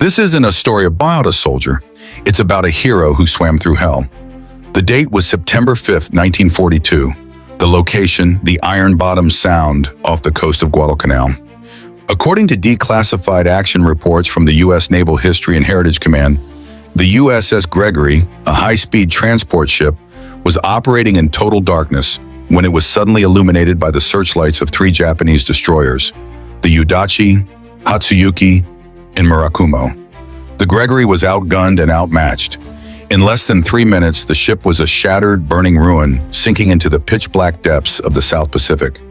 This isn't a story about a soldier. It's about a hero who swam through hell. The date was September 5th, 1942. The location, the Iron Bottom Sound off the coast of Guadalcanal. According to declassified action reports from the U.S. Naval History and Heritage Command, the USS Gregory, a high-speed transport ship, was operating in total darkness when it was suddenly illuminated by the searchlights of 3 Japanese destroyers, the Udachi, Hatsuyuki, and Murakumo. The Gregory was outgunned and outmatched. In less than 3 minutes, the ship was a shattered, burning ruin, sinking into the pitch-black depths of the South Pacific.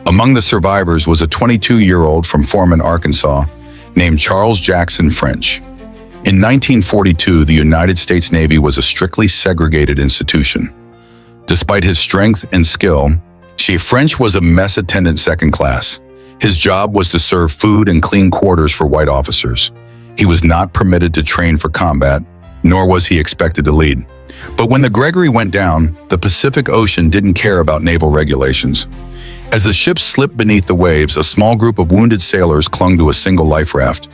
Among the survivors was a 22-year-old from Foreman, Arkansas, named Charles Jackson French. In 1942, the United States Navy was a strictly segregated institution. Despite his strength and skill, French was a mess attendant second class. His job was to serve food and clean quarters for white officers. He was not permitted to train for combat, nor was he expected to lead. But when the Gregory went down, the Pacific Ocean didn't care about naval regulations. As the ship slipped beneath the waves, a small group of wounded sailors clung to a single life raft.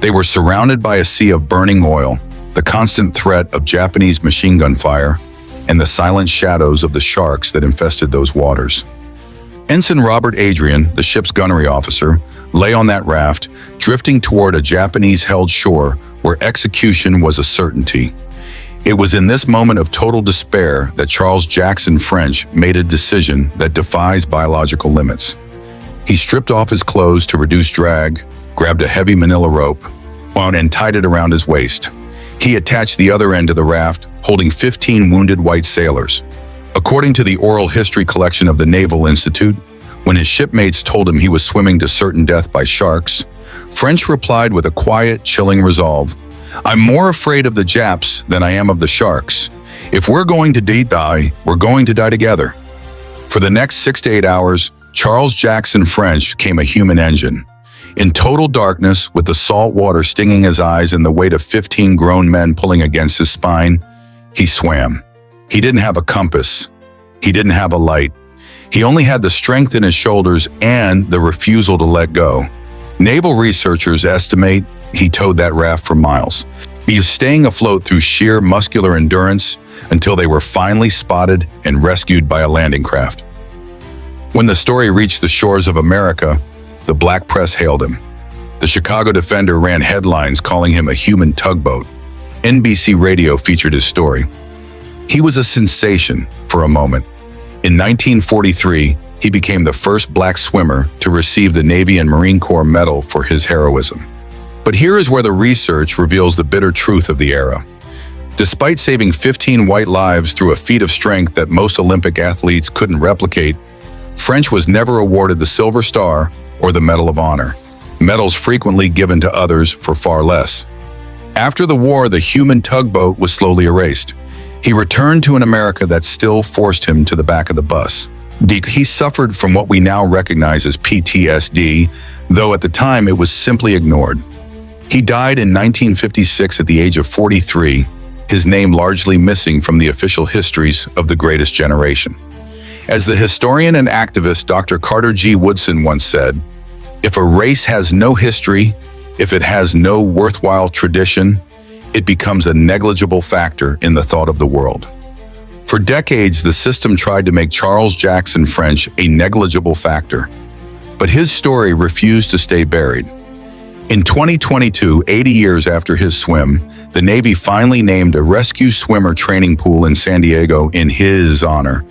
They were surrounded by a sea of burning oil, the constant threat of Japanese machine gun fire, and the silent shadows of the sharks that infested those waters. Ensign Robert Adrian, the ship's gunnery officer, lay on that raft, drifting toward a Japanese-held shore where execution was a certainty. It was in this moment of total despair that Charles Jackson French made a decision that defies biological limits. He stripped off his clothes to reduce drag, grabbed a heavy manila rope, and tied it around his waist. He attached the other end to the raft, holding 15 wounded white sailors. According to the oral history collection of the Naval Institute, when his shipmates told him he was swimming to certain death by sharks, French replied with a quiet, chilling resolve, "I'm more afraid of the Japs than I am of the sharks. If we're going to die, we're going to die together." For the next 6 to 8 hours, Charles Jackson French became a human engine. In total darkness, with the salt water stinging his eyes and the weight of 15 grown men pulling against his spine, he swam. He didn't have a compass. He didn't have a light. He only had the strength in his shoulders and the refusal to let go. Naval researchers estimate he towed that raft for miles. He was staying afloat through sheer muscular endurance until they were finally spotted and rescued by a landing craft. When the story reached the shores of America, the black press hailed him. The Chicago Defender ran headlines calling him a human tugboat. NBC Radio featured his story. He was a sensation for a moment. In 1943, he became the first black swimmer to receive the Navy and Marine Corps Medal for his heroism. But here is where the research reveals the bitter truth of the era. Despite saving 15 white lives through a feat of strength that most Olympic athletes couldn't replicate, French was never awarded the Silver Star or the Medal of Honor, medals frequently given to others for far less. After the war, the human tugboat was slowly erased. He returned to an America that still forced him to the back of the bus. He suffered from what we now recognize as PTSD, though at the time it was simply ignored. He died in 1956 at the age of 43, his name largely missing from the official histories of the greatest generation. As the historian and activist Dr. Carter G. Woodson once said, "If a race has no history, if it has no worthwhile tradition, it becomes a negligible factor in the thought of the world." For decades, the system tried to make Charles Jackson French a negligible factor, but his story refused to stay buried. In 2022, 80 years after his swim, the Navy finally named a rescue swimmer training pool in San Diego in his honor,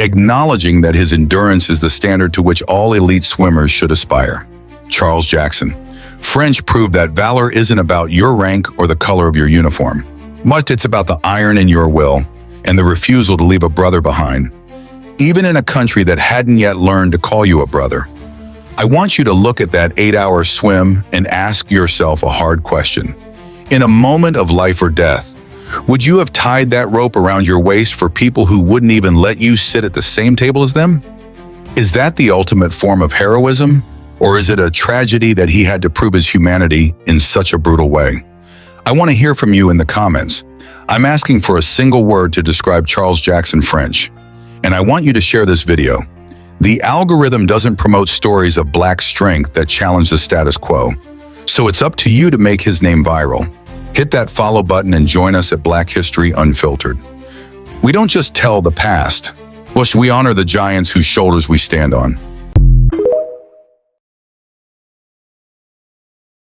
acknowledging that his endurance is the standard to which all elite swimmers should aspire. Charles Jackson French proved that valor isn't about your rank or the color of your uniform. But it's about the iron in your will and the refusal to leave a brother behind, even in a country that hadn't yet learned to call you a brother. I want you to look at that 8-hour swim and ask yourself a hard question. In a moment of life or death, would you have tied that rope around your waist for people who wouldn't even let you sit at the same table as them? Is that the ultimate form of heroism? Or is it a tragedy that he had to prove his humanity in such a brutal way? I want to hear from you in the comments. I'm asking for a single word to describe Charles Jackson French, and I want you to share this video. The algorithm doesn't promote stories of black strength that challenge the status quo. So it's up to you to make his name viral. Hit that follow button and join us at Black History Unfiltered. We don't just tell the past. Well, we honor the giants whose shoulders we stand on.